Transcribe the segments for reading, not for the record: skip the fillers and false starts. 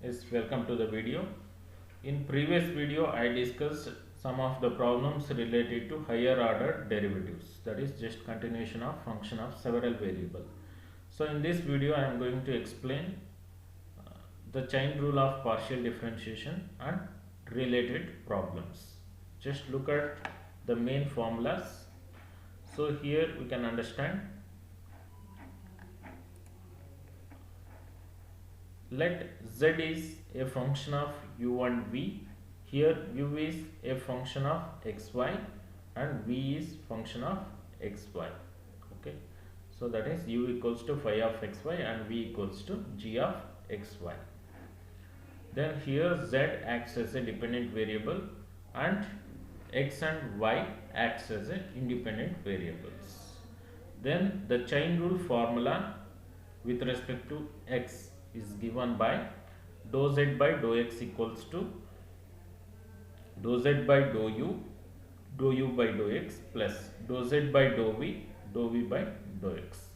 Yes, welcome to the video. In previous video, I discussed some of the problems related to higher order derivatives. That is just continuation of function of several variable. So in this video, I am going to explain the chain rule of partial differentiation and related problems. Just look at the main formulas. So here we can understand. Let z is a function of u and v. Here u is a function of xy and v is function of xy. Okay, so that is u equals to phi of xy and v equals to g of xy. Then here z acts as a dependent variable and x and y acts as a independent variables. Then the chain rule formula with respect to x is given by dou z by dou x equals to dou z by dou u by dou x plus dou z by dou v by dou x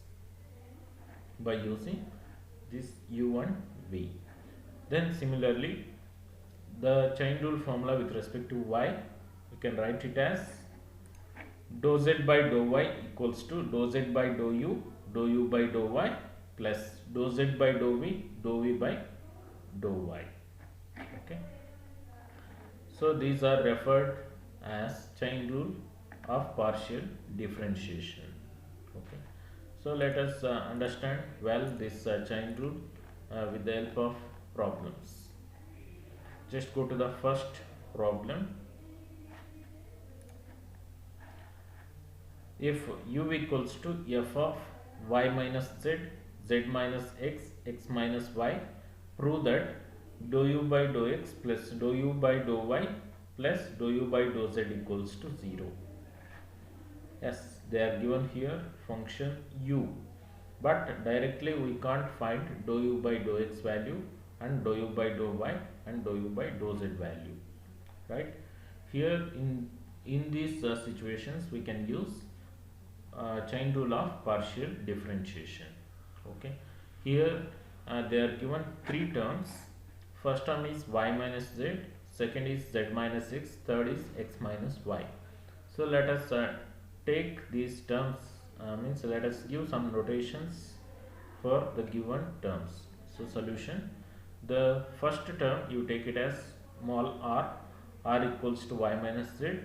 by using this u and v. Then similarly the chain rule formula with respect to y, you can write it as dou z by dou y equals to dou z by dou u by dou y plus dou z by dou v by dou y. Okay, so these are referred as chain rule of partial differentiation. Okay, so let us understand well this chain rule with the help of problems. Just go to the first problem. If u equals to f of y minus z, z minus x, x minus y, prove that dou u by dou x plus dou u by dou y plus dou u by dou z equals to 0. Yes, they are given here function u, but directly we can't find dou u by dou x value and dou u by dou y and dou u by dou z value, right? Here in these situations we can use chain rule of partial differentiation. Okay, here they are given three terms. First term is y minus z, second is z minus x, third is x minus y. So let us take these terms, means let us give some notations for the given terms. So solution, the first term you take it as small r equals to y minus z,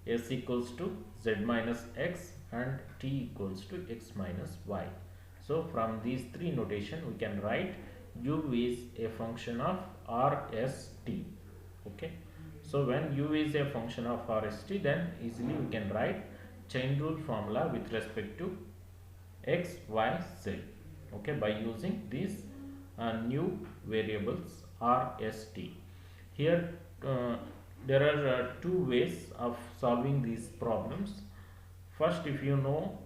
s equals to z minus x and t equals to x minus y. So from these three notation we can write u is a function of rst. Okay, so when u is a function of rst, then easily we can write chain rule formula with respect to x, y, z. Okay, by using these new variables rst. Here there are two ways of solving these problems. First, if you know,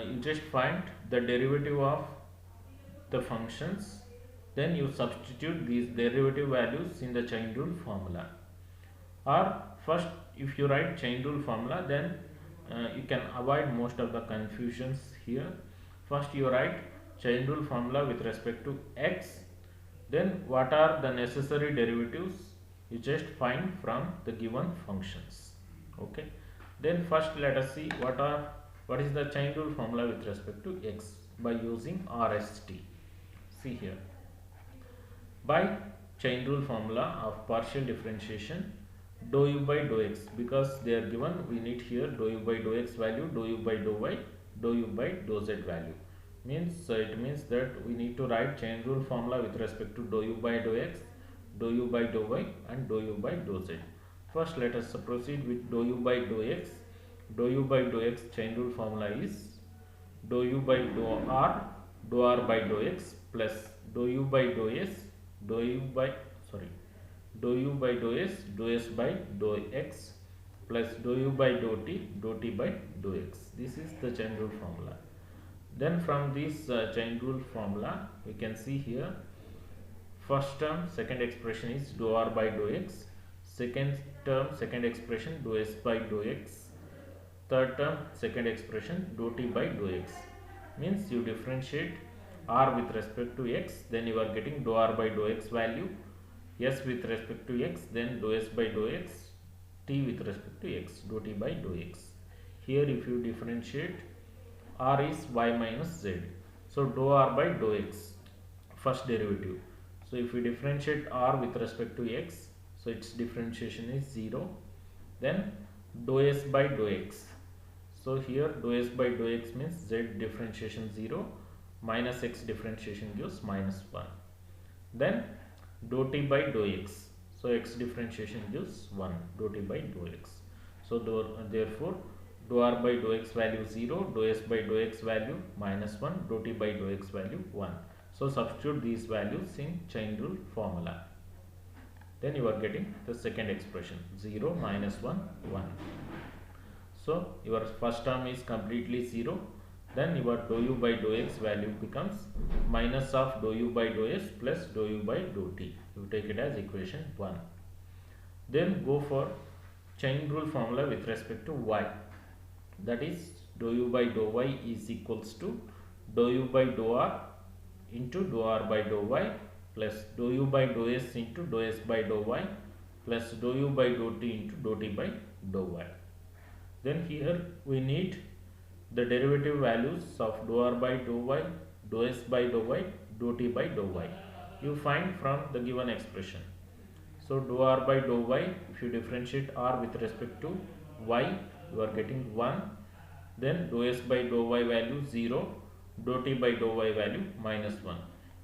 you just find the derivative of the functions, then you substitute these derivative values in the chain rule formula. Or first, if you write chain rule formula, then you can avoid most of the confusions here. First you write chain rule formula with respect to x, then what are the necessary derivatives you just find from the given functions. Okay, then first let us see what is the chain rule formula with respect to x by using RST. See here, by chain rule formula of partial differentiation, dou u by dou x, because they are given, we need here dou u by dou x value, dou u by dou y, dou u by dou z value. Means it means that we need to write chain rule formula with respect to dou u by dou x, dou u by dou y and dou u by dou z. First let us proceed with dou u by dou x. Dou u by dou x chain rule formula is dou u by dou r by dou x plus dou u by dou s, dou u by dou s by dou x plus dou u by dou t by dou x. This is the chain rule formula. Then from this chain rule formula we can see here, first term second expression is dou r by dou x, second term second expression dou s by dou x, third term second expression dou t by dou x. Means you differentiate r with respect to x, then you are getting dou r by dou x value, s with respect to x, then dou s by dou x, t with respect to x, dou t by dou x. Here if you differentiate, r is y minus z, so dou r by dou x, first derivative. So if we differentiate r with respect to x, so its differentiation is 0. Then dou s by dou x, so here dou s by dou x means z differentiation 0, minus x differentiation gives minus 1. Then dou t by dou x, so x differentiation gives 1, dou t by dou x. So therefore dou r by dou x value 0, dou s by dou x value minus 1, dou t by dou x value 1. So substitute these values in chain rule formula. Then you are getting the second expression, 0, minus 1, 1. So your first term is completely 0. Then your dou u by dou x value becomes minus of dou u by dou s plus dou u by dou t. You take it as equation 1. Then go for chain rule formula with respect to y. That is dou u by dou y is equals to dou u by dou r into dou r by dou y plus dou u by dou s into dou s by dou y plus dou u by dou t into dou t by dou y. Then here we need the derivative values of dou r by dou y, dou s by dou y, dou t by dou y. You find from the given expression. So dou r by dou y, if you differentiate r with respect to y, you are getting 1. Then dou s by dou y value 0, dou t by dou y value minus 1.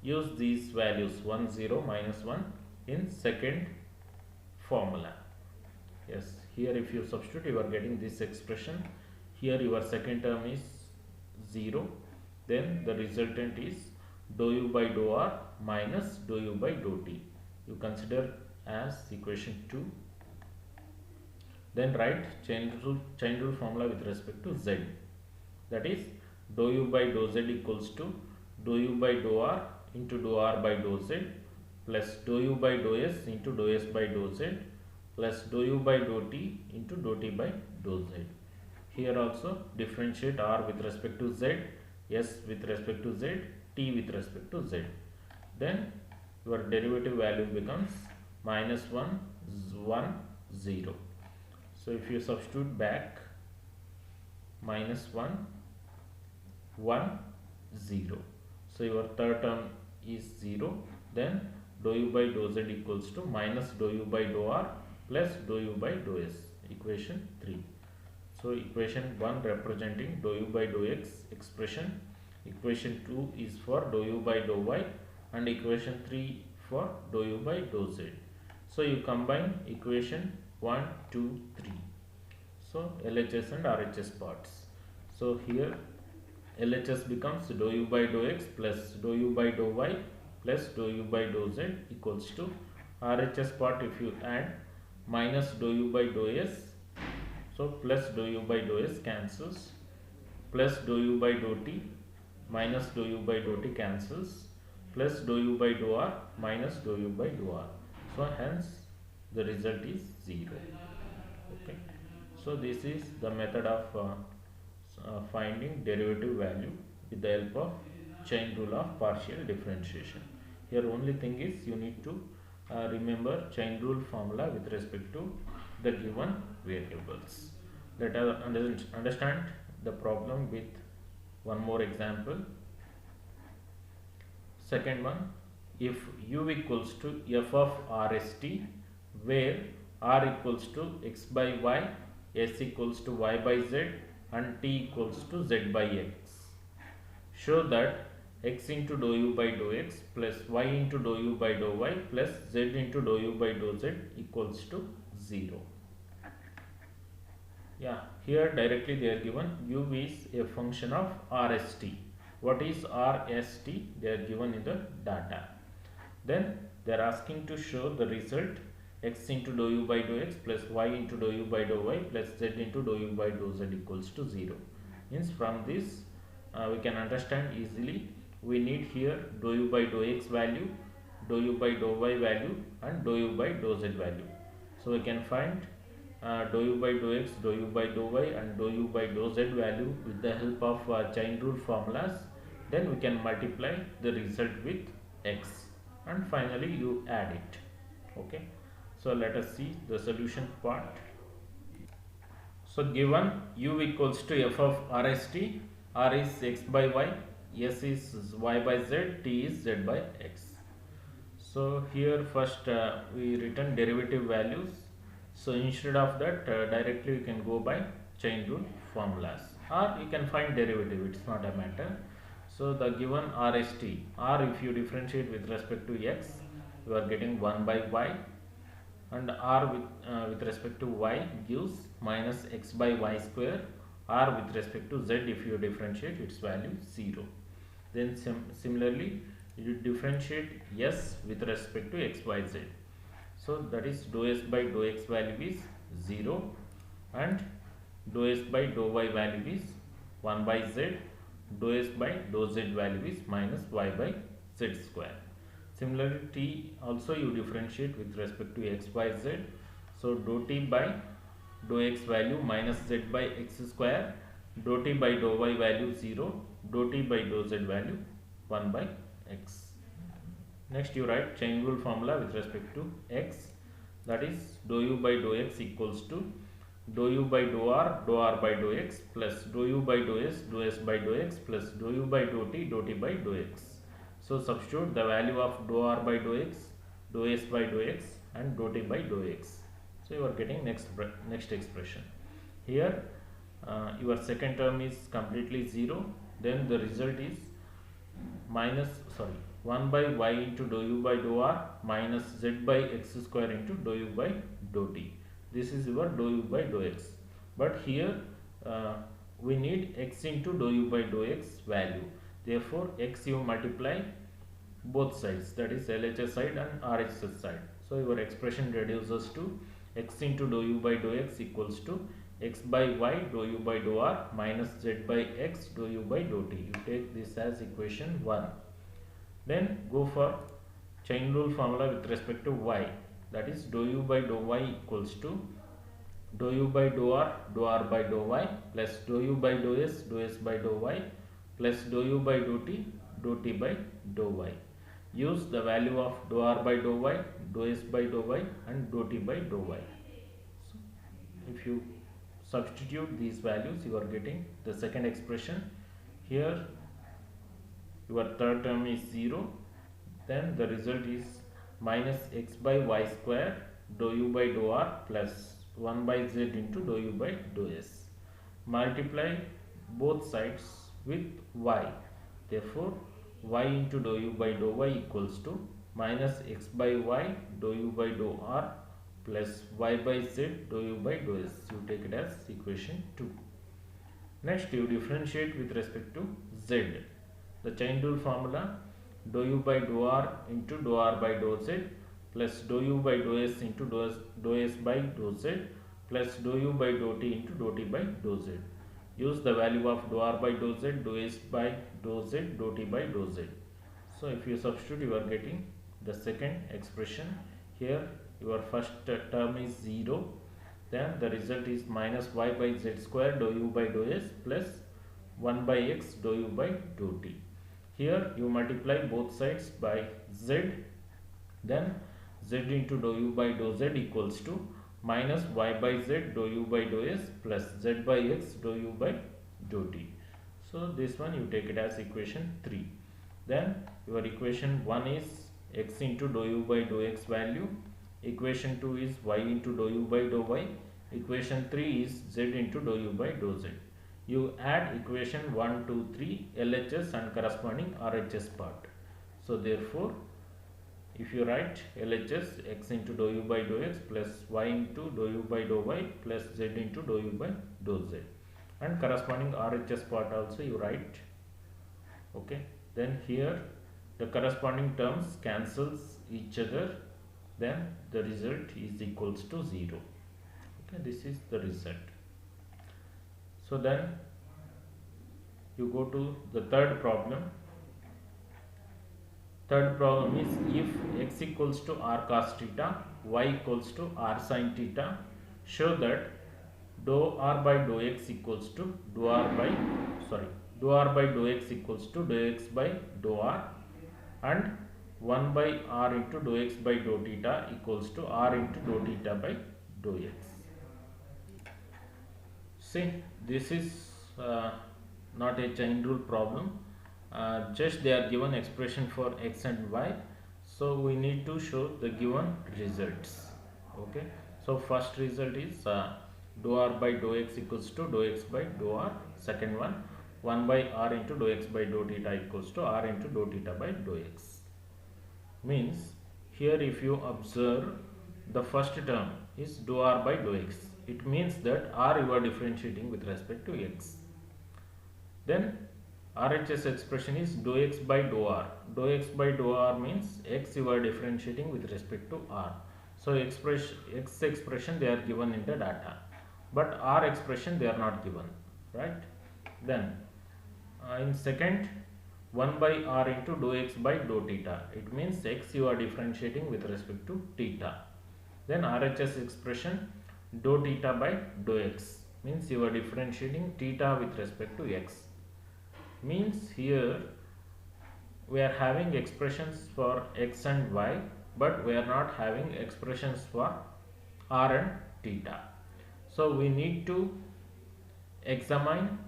Use these values 1, 0, minus 1 in second formula. Yes, here if you substitute, you are getting this expression. Here your second term is 0. Then the resultant is dou u by dou r minus dou u by dou t. You consider as equation 2. Then write chain rule formula with respect to z. That is dou u by dou z equals to dou u by dou r into dou r by dou z plus dou u by dou s into dou s by dou z plus dou u by dou t into dou t by dou z. Here also differentiate r with respect to z, s with respect to z, t with respect to z. Then your derivative value becomes minus 1, 1, 0. So if you substitute back, minus 1, 1, 0. So your third term is 0. Then dou u by dou z equals to minus dou u by dou r plus dou u by dou s, equation 3. So equation 1 representing dou u by dou x expression, equation 2 is for dou u by dou y, and equation 3 for dou u by dou z. So you combine equation 1, 2, 3. So LHS and RHS parts. So here LHS becomes dou u by dou x plus dou u by dou y plus dou u by dou z equals to RHS part, if you add, minus dou u by dou s, so plus dou u by dou s cancels, plus dou u by dou t minus dou u by dou t cancels, plus dou u by dou r minus dou u by dou r. So hence the result is 0. Okay. So this is the method of finding derivative value with the help of chain rule of partial differentiation. Here only thing is you need to remember chain rule formula with respect to the given variables. Let us understand the problem with one more example. Second one, if u equals to f of rst, where r equals to x by y, s equals to y by z, and t equals to z by x. Show that x into dou u by dou x plus y into dou u by dou y plus z into dou u by dou z equals to 0. Yeah, here directly they are given u is a function of rst. What is rst? They are given in the data. Then they are asking to show the result x into dou u by dou x plus y into dou u by dou y plus z into dou u by dou z equals to 0. Means from this we can understand easily. We need here dou u by dou x value, dou u by dou y value, and dou u by dou z value. So we can find dou u by dou x, dou u by dou y, and dou u by dou z value with the help of chain rule formulas. then we can multiply the result with x, and finally you add it. Okay, so let us see the solution part. So given u equals to f of rst, r is x by y, s is y by z, t is z by x. So here first we written derivative values. So instead of that, directly you can go by chain rule formulas, or you can find derivative, it's not a matter. So the given rst, r if you differentiate with respect to x, you are getting 1 by y, and r with respect to y gives minus x by y square, r with respect to z if you differentiate its value 0. Then similarly you differentiate s with respect to x y z, so that is dou s by dou x value is 0, and dou s by dou y value is 1 by z, dou s by dou z value is minus y by z square. Similarly t also you differentiate with respect to x y z, so dou t by dou x value minus z by x square, dou t by dou y value 0, dou t by dou z value 1 by x. Next you write chain rule formula with respect to x, that is dou u by dou x equals to dou u by dou r by dou x, plus dou u by dou s by dou x, plus dou u by dou t by dou x. So substitute the value of dou r by dou x, dou s by dou x, and dou t by dou x. So you are getting next expression. Here your second term is completely 0, then the result is 1 by y into dou u by dou r minus z by x square into dou u by dou t. This is your dou u by dou x, but here we need x into dou u by dou x value. Therefore x you multiply both sides, that is LHS side and RHS side. So your expression reduces to x into dou u by dou x equals to x by y dou u by dou r minus z by x dou u by dou t. You take this as equation 1. Then go for chain rule formula with respect to y, that is dou u by dou y equals to dou u by dou r by dou y, plus dou u by dou s by dou y, plus dou u by dou t by dou y. Use the value of dou r by dou y, dou s by dou y, and dou t by dou y. So if you substitute these values, you are getting the second expression. Here your third term is 0, then the result is minus x by y square dou u by dou r plus 1 by z into dou u by dou s. Multiply both sides with y, therefore y into dou u by dou y equals to minus x by y dou u by dou r plus y by z dou u by dou s. You take it as equation 2. Next you differentiate with respect to z. The chain rule formula dou u by dou r into dou r by dou z, plus dou u by dou s into dou s by dou z, plus dou u by dou t into dou t by dou z. Use the value of dou r by dou z, dou s by dou z, dou t by dou z. So if you substitute, you are getting the second expression. Here your first term is 0, then the result is minus y by z square dou u by dou s plus 1 by x dou u by dou t. Here you multiply both sides by z, then z into dou u by dou z equals to minus y by z dou u by dou s plus z by x dou u by dou t. So this one you take it as equation 3. Then your equation 1 is x into dou u by dou x value, equation 2 is y into dou u by dou y, equation 3 is z into dou u by dou z. You add equation 1, 2, 3 LHS and corresponding RHS part. So therefore if you write LHS x into dou u by dou x plus y into dou u by dou y plus z into dou u by dou z, and corresponding RHS part also you write. Okay, then here the corresponding terms cancels each other, then the result is equals to 0. Okay, this is the result. So then you go to the third problem. Third problem is if x equals to r cos theta, y equals to r sin theta, show that dou r by dou x equals to dou r by dou r by dou x equals to dou x by dou r, and 1 by r into dou x by dou theta equals to r into dou theta by dou x. See, this is not a chain rule problem, just they are given expression for x and y, so we need to show the given results. Okay, so first result is dou r by dou x equals to dou x by dou r. Second one, 1 by r into dou x by dou theta equals to r into dou theta by dou x. Means here if you observe, the first term is dou r by dou x. It means that r you are differentiating with respect to x. Then RHS expression is dou x by dou r. Dou x by dou r means x you are differentiating with respect to r. So x expression they are given in the data, but r expression they are not given, right? Then in second, 1 by r into dou x by dou theta. It means x you are differentiating with respect to theta. Then RHS expression dou theta by dou x means you are differentiating theta with respect to x. Means here we are having expressions for x and y, but we are not having expressions for r and theta. So we need to examine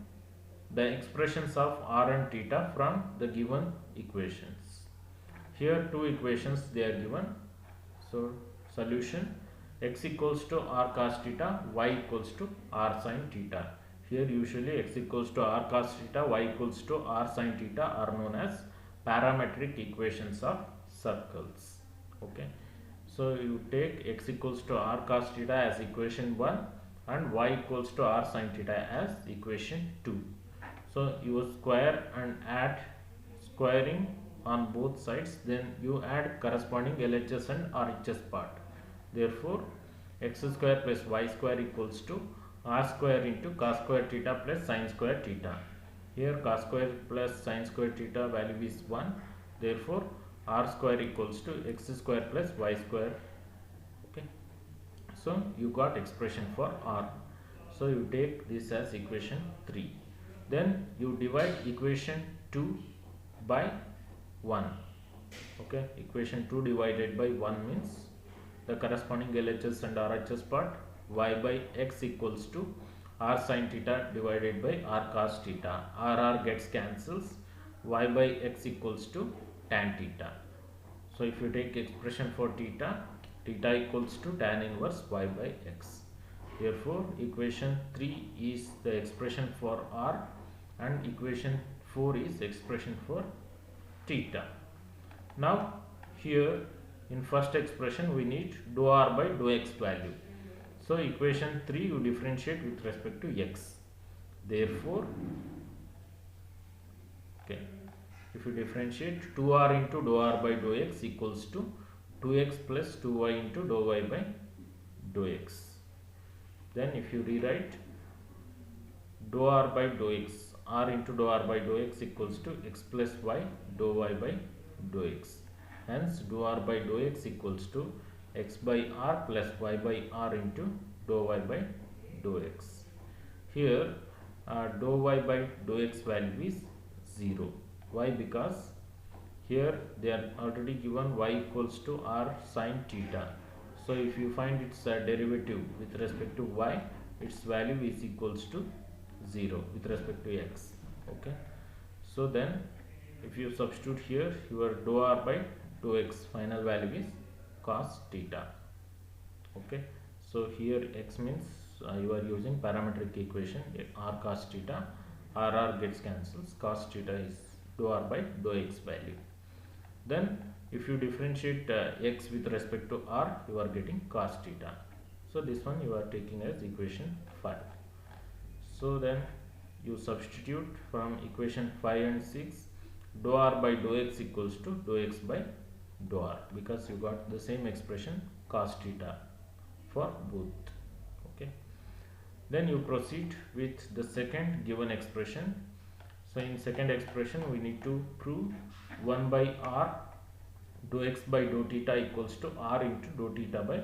the expressions of r and theta from the given equations. Here two equations they are given. So solution, x equals to r cos theta, y equals to r sin theta. Here usually x equals to r cos theta, y equals to r sin theta are known as parametric equations of circles. Okay, so you take x equals to r cos theta as equation 1 and y equals to r sin theta as equation 2. So you square and add squaring on both sides, then you add corresponding LHS and RHS part. Therefore x square plus y square equals to r square into cos square theta plus sin square theta. Here cos square plus sin square theta value is 1. Therefore r square equals to x square plus y square. Okay, so you got expression for r. So you take this as equation 3. Then you divide equation 2 by 1. Okay, equation 2 divided by 1 means the corresponding LHS and RHS part, y by x equals to r sin theta divided by r cos theta. R gets cancels, y by x equals to tan theta. So if you take expression for theta, theta equals to tan inverse y by x. Therefore equation 3 is the expression for r and equation 4 is expression for theta. Now here in first expression we need dou r by dou x value. So equation 3 you differentiate with respect to x. Therefore, okay, if you differentiate, 2r into dou r by dou x equals to 2x plus 2y into dou y by dou x. Then if you rewrite dou r by dou x, r into dou r by dou x equals to x plus y dou y by dou x. Hence dou r by dou x equals to x by r plus y by r into dou y by dou x. Here dou y by dou x value is 0. Why? Because here they are already given y equals to r sin theta. So if you find its derivative with respect to y, its value is equals to 0 with respect to x. Okay, so then if you substitute here, your dou r by dou x final value is cos theta. Okay, so here x means you are using parametric equation r cos theta, r gets cancels, cos theta is dou r by dou x value. Then if you differentiate x with respect to r, you are getting cos theta. So this one you are taking as equation 5. So then you substitute from equation 5 and 6, dou r by dou x equals to dou x by dou r, because you got the same expression cos theta for both. Okay, then you proceed with the second given expression. So in second expression we need to prove 1 by r dou x by dou theta equals to r into dou theta by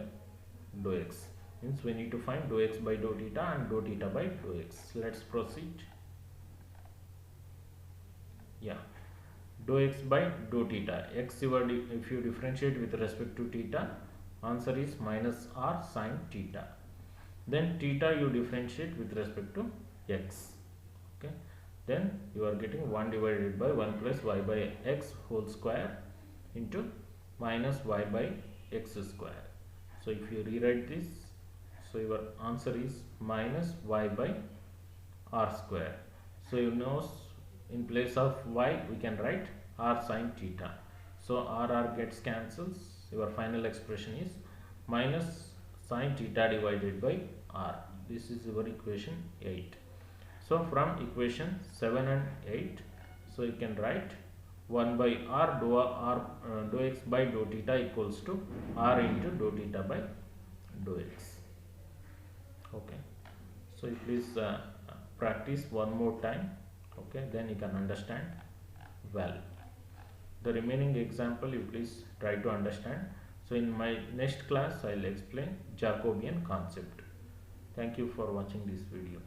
dou x. Means we need to find dou x by dou theta and dou theta by dou x. Let's proceed. Yeah, dou x by dou theta. X if you differentiate with respect to theta, answer is minus r sine theta. Then theta you differentiate with respect to x. Okay, then you are getting 1 divided by 1 plus y by x whole square into minus y by x square. So if you rewrite this, so your answer is minus y by r square. So you know, in place of y we can write r sine theta. So r gets cancels. Your final expression is minus sine theta divided by r. This is your equation 8. So from equation 7 and 8, so you can write 1 by r dou x by dou theta equals to r into dou theta by dou x. Okay, so you please practice one more time. Okay, then you can understand well. The remaining example you please try to understand. So in my next class I'll explain Jacobian concept. Thank you for watching this video.